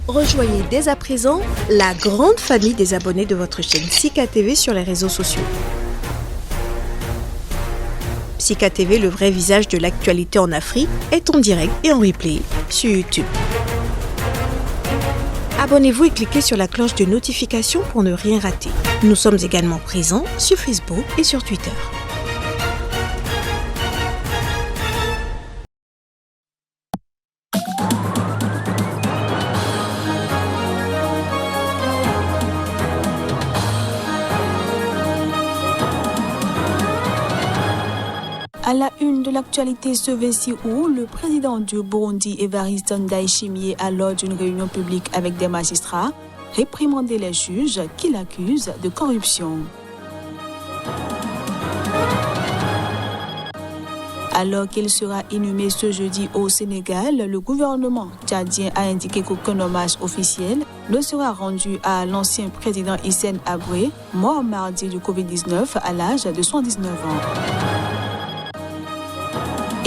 Rejoignez dès à présent la grande famille des abonnés de votre chaîne Sika TV sur les réseaux sociaux. Sika TV, le vrai visage de l'actualité en Afrique, est en direct et en replay sur YouTube. Abonnez-vous et cliquez sur la cloche de notification pour ne rien rater. Nous sommes également présents sur Facebook et sur Twitter. À la une de l'actualité ce Vessi où le président du Burundi, Evariste Ndayishimiye, à lors d'une réunion publique avec des magistrats, réprimandé les juges qui l'accusent de corruption. Alors qu'il sera inhumé ce jeudi au Sénégal, le gouvernement tchadien a indiqué qu'aucun hommage officiel ne sera rendu à l'ancien président Hissène Habré, mort mardi du Covid-19 à l'âge de 119 ans.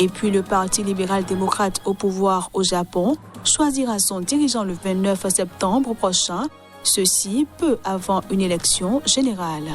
Et puis le Parti libéral-démocrate au pouvoir au Japon choisira son dirigeant le 29 septembre prochain, ceci peu avant une élection générale.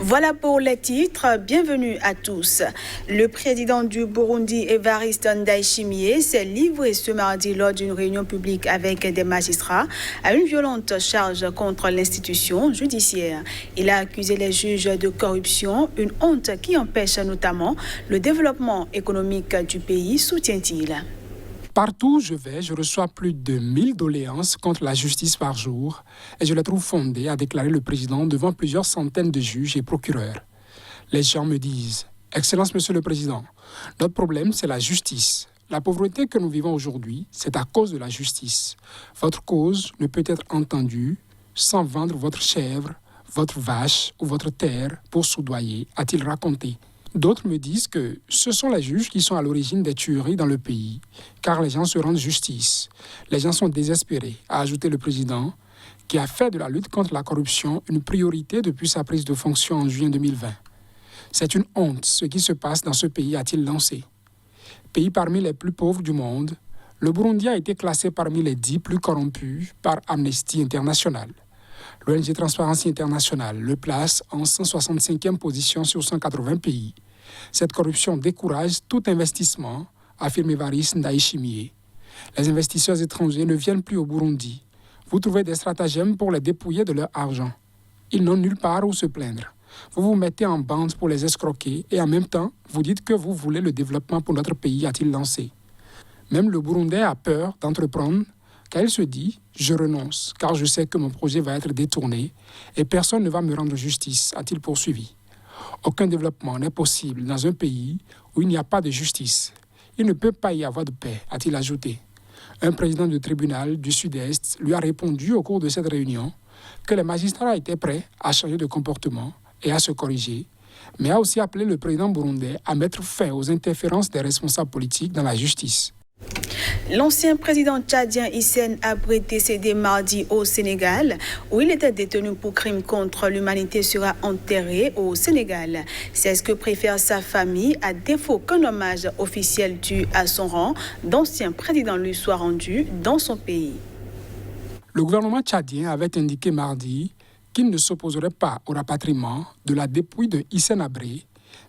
Voilà pour les titres. Bienvenue à tous. Le président du Burundi, Evariste Ndayishimiye, s'est livré ce mardi lors d'une réunion publique avec des magistrats à une violente charge contre l'institution judiciaire. Il a accusé les juges de corruption, une honte qui empêche notamment le développement économique du pays, soutient-il. Partout où je vais, je reçois plus de 1000 doléances contre la justice par jour et je les trouve fondées, a déclaré le président devant plusieurs centaines de juges et procureurs. Les gens me disent « Excellence, Monsieur le Président, notre problème, c'est la justice. La pauvreté que nous vivons aujourd'hui, c'est à cause de la justice. Votre cause ne peut être entendue sans vendre votre chèvre, votre vache ou votre terre pour soudoyer », a-t-il raconté. D'autres me disent que ce sont les juges qui sont à l'origine des tueries dans le pays, car les gens se rendent justice. Les gens sont désespérés, a ajouté le président, qui a fait de la lutte contre la corruption une priorité depuis sa prise de fonction en juin 2020. C'est une honte ce qui se passe dans ce pays, a-t-il lancé. Pays parmi les plus pauvres du monde, le Burundi a été classé parmi les 10 plus corrompus par Amnesty International. L'ONG Transparency International le place en 165e position sur 180 pays. Cette corruption décourage tout investissement, affirme Evariste Ndayishimiye. Les investisseurs étrangers ne viennent plus au Burundi. Vous trouvez des stratagèmes pour les dépouiller de leur argent. Ils n'ont nulle part où se plaindre. Vous vous mettez en bande pour les escroquer et en même temps, vous dites que vous voulez le développement pour notre pays, a-t-il lancé. Même le Burundais a peur d'entreprendre car il se dit « Je renonce, car je sais que mon projet va être détourné et personne ne va me rendre justice », a-t-il poursuivi. Aucun développement n'est possible dans un pays où il n'y a pas de justice. Il ne peut pas y avoir de paix, a-t-il ajouté. Un président du tribunal du Sud-Est lui a répondu au cours de cette réunion que les magistrats étaient prêts à changer de comportement et à se corriger, mais a aussi appelé le président burundais à mettre fin aux interférences des responsables politiques dans la justice. L'ancien président tchadien Hissène Habré, décédé mardi au Sénégal, où il était détenu pour crimes contre l'humanité, sera enterré au Sénégal. C'est ce que préfère sa famille, à défaut qu'un hommage officiel dû à son rang d'ancien président lui soit rendu dans son pays. Le gouvernement tchadien avait indiqué mardi qu'il ne s'opposerait pas au rapatriement de la dépouille de Hissène Habré,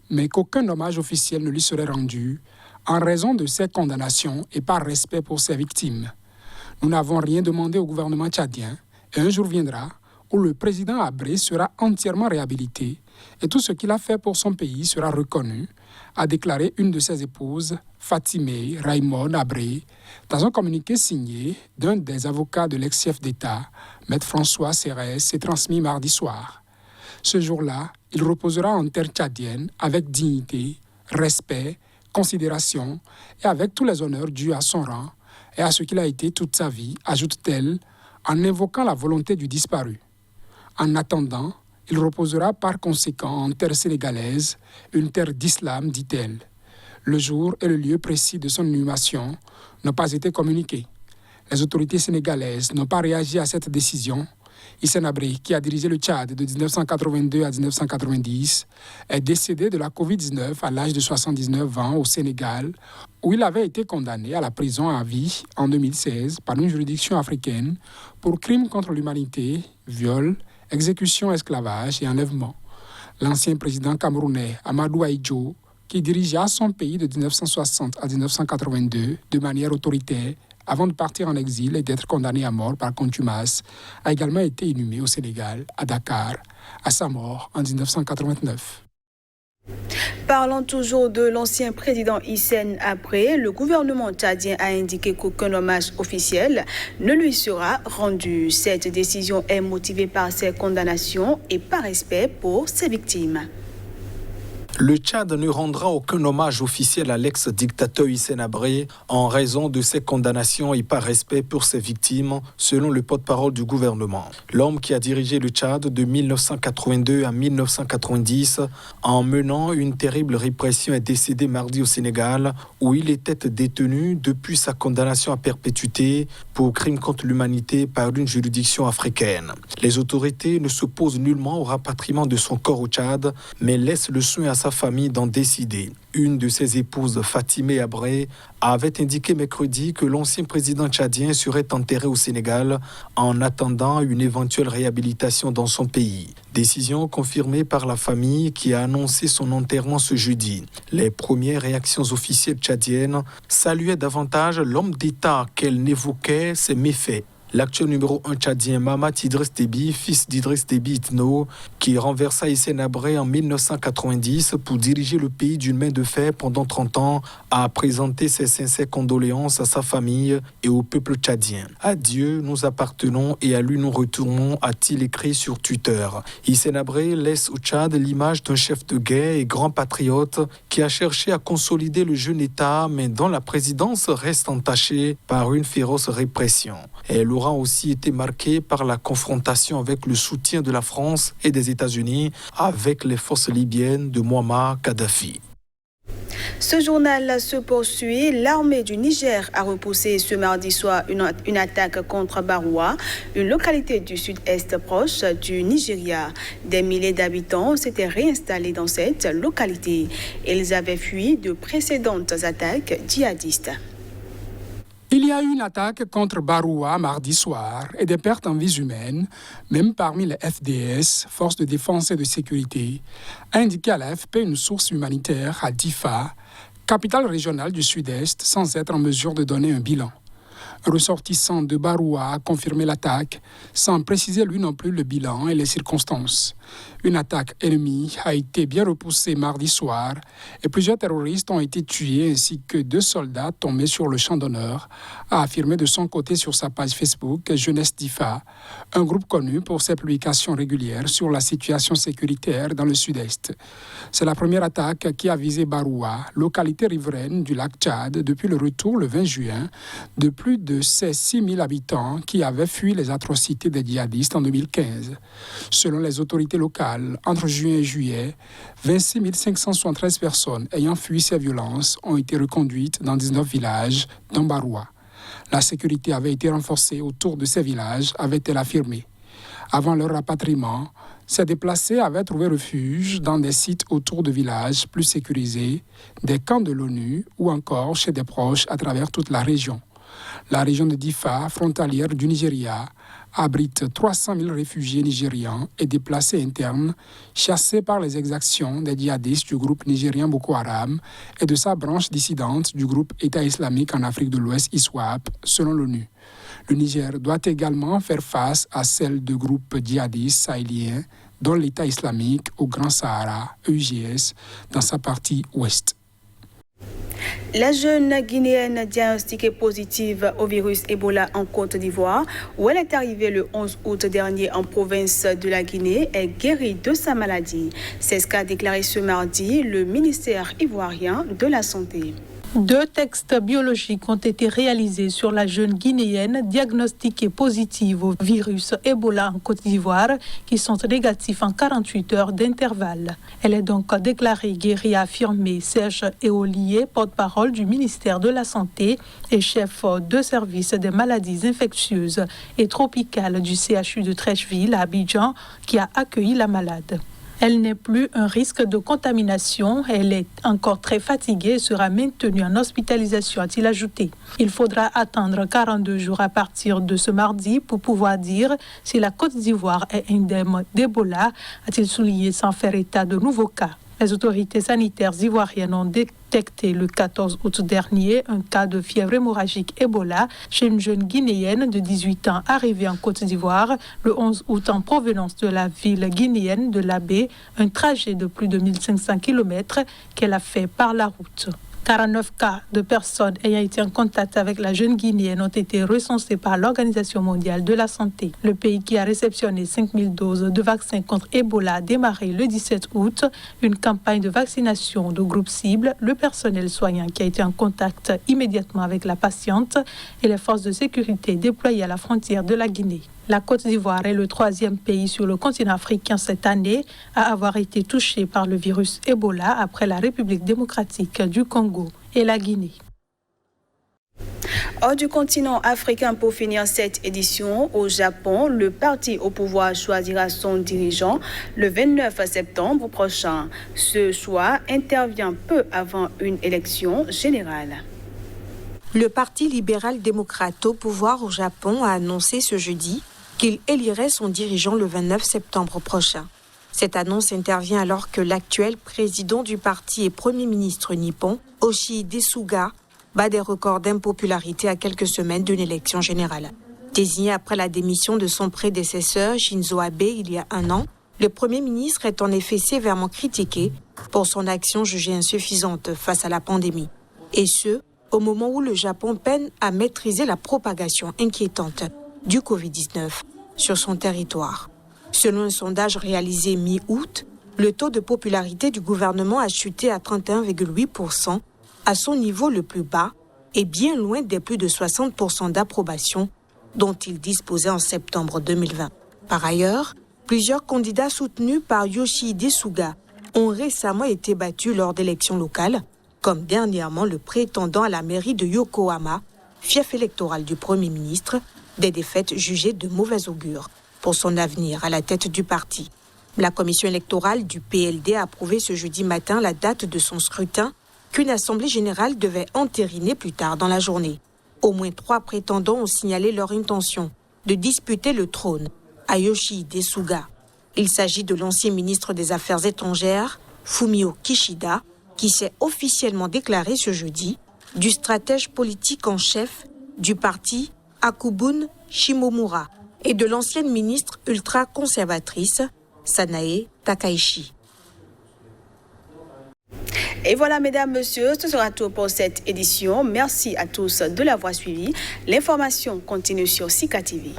mais qu'aucun hommage officiel ne lui serait rendu en raison de ses condamnations et par respect pour ses victimes. Nous n'avons rien demandé au gouvernement tchadien et un jour viendra où le président Habré sera entièrement réhabilité et tout ce qu'il a fait pour son pays sera reconnu, a déclaré une de ses épouses, Fatimé Raymond Habré, dans un communiqué signé d'un des avocats de l'ex-chef d'État, Maître François Serres, et transmis mardi soir. Ce jour-là, il reposera en terre tchadienne avec dignité, respect, considération et avec tous les honneurs dus à son rang et à ce qu'il a été toute sa vie, ajoute-t-elle, en invoquant la volonté du disparu. En attendant, il reposera par conséquent en terre sénégalaise, une terre d'islam, dit-elle. Le jour et le lieu précis de son inhumation n'ont pas été communiqués. Les autorités sénégalaises n'ont pas réagi à cette décision Hissène Habré, qui a dirigé le Tchad de 1982 à 1990, est décédé de la Covid-19 à l'âge de 79 ans au Sénégal, où il avait été condamné à la prison à vie en 2016 par une juridiction africaine pour crimes contre l'humanité, viol, exécution, esclavage et enlèvement. L'ancien président camerounais Amadou Ahidjo, qui dirigea son pays de 1960 à 1982 de manière autoritaire, avant de partir en exil et d'être condamné à mort par contumace, a également été inhumé au Sénégal, à Dakar, à sa mort en 1989. Parlant toujours de l'ancien président Hissène Habré, le gouvernement tchadien a indiqué qu'aucun hommage officiel ne lui sera rendu. Cette décision est motivée par ses condamnations et par respect pour ses victimes. Le Tchad ne rendra aucun hommage officiel à l'ex-dictateur Hissène Habré en raison de ses condamnations et par respect pour ses victimes, selon le porte-parole du gouvernement. L'homme qui a dirigé le Tchad de 1982 à 1990 en menant une terrible répression est décédé mardi au Sénégal, où il était détenu depuis sa condamnation à perpétuité pour crimes contre l'humanité par une juridiction africaine. Les autorités ne s'opposent nullement au rapatriement de son corps au Tchad, mais laissent le soin à sa famille d'en décider. Une de ses épouses, Fatimé Habré, avait indiqué mercredi que l'ancien président tchadien serait enterré au Sénégal en attendant une éventuelle réhabilitation dans son pays. Décision confirmée par la famille qui a annoncé son enterrement ce jeudi. Les premières réactions officielles tchadiennes saluaient davantage l'homme d'État qu'elles n'évoquaient ses méfaits. L'actuel numéro 1 tchadien Mahamat Idriss Déby, fils d'Idriss Déby Itno, qui renversa Hissène Habré en 1990 pour diriger le pays d'une main de fer pendant 30 ans, a présenté ses sincères condoléances à sa famille et au peuple tchadien. À Dieu nous appartenons et à lui nous retournons, a-t-il écrit sur Twitter. Hissène Habré laisse au Tchad l'image d'un chef de guerre et grand patriote qui a cherché à consolider le jeune État, mais dont la présidence reste entachée par une féroce répression. Elle aura aussi été marqué par la confrontation avec le soutien de la France et des États-Unis avec les forces libyennes de Mouammar Kadhafi. Ce journal se poursuit. L'armée du Niger a repoussé ce mardi soir une attaque contre Baroua, une localité du sud-est proche du Nigeria. Des milliers d'habitants s'étaient réinstallés dans cette localité. Ils avaient fui de précédentes attaques djihadistes. Il y a eu une attaque contre Baroua mardi soir et des pertes en vies humaines, même parmi les FDS, Forces de défense et de sécurité, a indiqué à l'AFP une source humanitaire à Difa, capitale régionale du Sud-Est, sans être en mesure de donner un bilan. Un ressortissant de Baroua a confirmé l'attaque, sans préciser lui non plus le bilan et les circonstances. Une attaque ennemie a été bien repoussée mardi soir et plusieurs terroristes ont été tués ainsi que 2 soldats tombés sur le champ d'honneur, a affirmé de son côté sur sa page Facebook Jeunesse Difa, un groupe connu pour ses publications régulières sur la situation sécuritaire dans le sud-est. C'est la première attaque qui a visé Baroua, localité riveraine du lac Tchad, depuis le retour le 20 juin de plus de ces 6 000 habitants qui avaient fui les atrocités des djihadistes en 2015. Selon les autorités locales, entre juin et juillet, 26 573 personnes ayant fui ces violences ont été reconduites dans 19 villages, dont Baroua. La sécurité avait été renforcée autour de ces villages, avait-elle affirmé. Avant leur rapatriement, ces déplacés avaient trouvé refuge dans des sites autour de villages plus sécurisés, des camps de l'ONU ou encore chez des proches à travers toute la région. La région de Difa, frontalière du Nigeria, abrite 300 000 réfugiés nigérians et déplacés internes chassés par les exactions des djihadistes du groupe nigérien Boko Haram et de sa branche dissidente du groupe État islamique en Afrique de l'Ouest ISWAP, selon l'ONU. Le Niger doit également faire face à celle de groupes djihadistes sahéliens, dont l'État islamique au Grand Sahara, EUGS, dans sa partie ouest. La jeune Guinéenne diagnostiquée positive au virus Ebola en Côte d'Ivoire, où elle est arrivée le 11 août dernier en province de la Guinée, est guérie de sa maladie. C'est ce qu'a déclaré ce mardi le ministère ivoirien de la Santé. 2 tests biologiques ont été réalisés sur la jeune Guinéenne diagnostiquée positive au virus Ebola en Côte d'Ivoire, qui sont négatifs en 48 heures d'intervalle. Elle est donc déclarée guérie, a affirmé Serge Eolier, porte-parole du ministère de la Santé et chef de service des maladies infectieuses et tropicales du CHU de Treichville à Abidjan, qui a accueilli la malade. Elle n'est plus un risque de contamination. Elle est encore très fatiguée et sera maintenue en hospitalisation, a-t-il ajouté. Il faudra attendre 42 jours à partir de ce mardi pour pouvoir dire si la Côte d'Ivoire est indemne d'Ebola, a-t-il souligné sans faire état de nouveaux cas. Les autorités sanitaires ivoiriennes ont détecté le 14 août dernier un cas de fièvre hémorragique Ebola chez une jeune Guinéenne de 18 ans arrivée en Côte d'Ivoire le 11 août en provenance de la ville guinéenne de Labé, un trajet de plus de 1500 km qu'elle a fait par la route. 49 cas de personnes ayant été en contact avec la jeune Guinéenne ont été recensés par l'Organisation mondiale de la santé. Le pays qui a réceptionné 5000 doses de vaccins contre Ebola a démarré le 17 août une campagne de vaccination de groupes cibles, le personnel soignant qui a été en contact immédiatement avec la patiente et les forces de sécurité déployées à la frontière de la Guinée. La Côte d'Ivoire est le 3e pays sur le continent africain cette année à avoir été touché par le virus Ebola après la République démocratique du Congo et la Guinée. Hors du continent africain, pour finir cette édition, au Japon, le parti au pouvoir choisira son dirigeant le 29 septembre prochain. Ce choix intervient peu avant une élection générale. Le Parti libéral-démocrate au pouvoir au Japon a annoncé ce jeudi qu'il élirait son dirigeant le 29 septembre prochain. Cette annonce intervient alors que l'actuel président du parti et premier ministre nippon, Yoshihide Suga, bat des records d'impopularité à quelques semaines d'une élection générale. Désigné après la démission de son prédécesseur Shinzo Abe il y a 1 an, le premier ministre est en effet sévèrement critiqué pour son action jugée insuffisante face à la pandémie. Et ce, au moment où le Japon peine à maîtriser la propagation inquiétante du Covid-19 sur son territoire. Selon un sondage réalisé mi-août, le taux de popularité du gouvernement a chuté à 31,8%, à son niveau le plus bas et bien loin des plus de 60% d'approbation dont il disposait en septembre 2020. Par ailleurs, plusieurs candidats soutenus par Yoshihide Suga ont récemment été battus lors d'élections locales, comme dernièrement le prétendant à la mairie de Yokohama, fief électoral du Premier ministre, des défaites jugées de mauvais augure pour son avenir à la tête du parti. La commission électorale du PLD a approuvé ce jeudi matin la date de son scrutin qu'une assemblée générale devait entériner plus tard dans la journée. Au moins 3 prétendants ont signalé leur intention de disputer le trône à Yoshihide Suga. Il s'agit de l'ancien ministre des Affaires étrangères, Fumio Kishida, qui s'est officiellement déclaré ce jeudi, du stratège politique en chef du parti Akubun Shimomura et de l'ancienne ministre ultra-conservatrice Sanae Takaichi. Et voilà, mesdames, messieurs, ce sera tout pour cette édition. Merci à tous de l'avoir suivi. L'information continue sur Sika TV.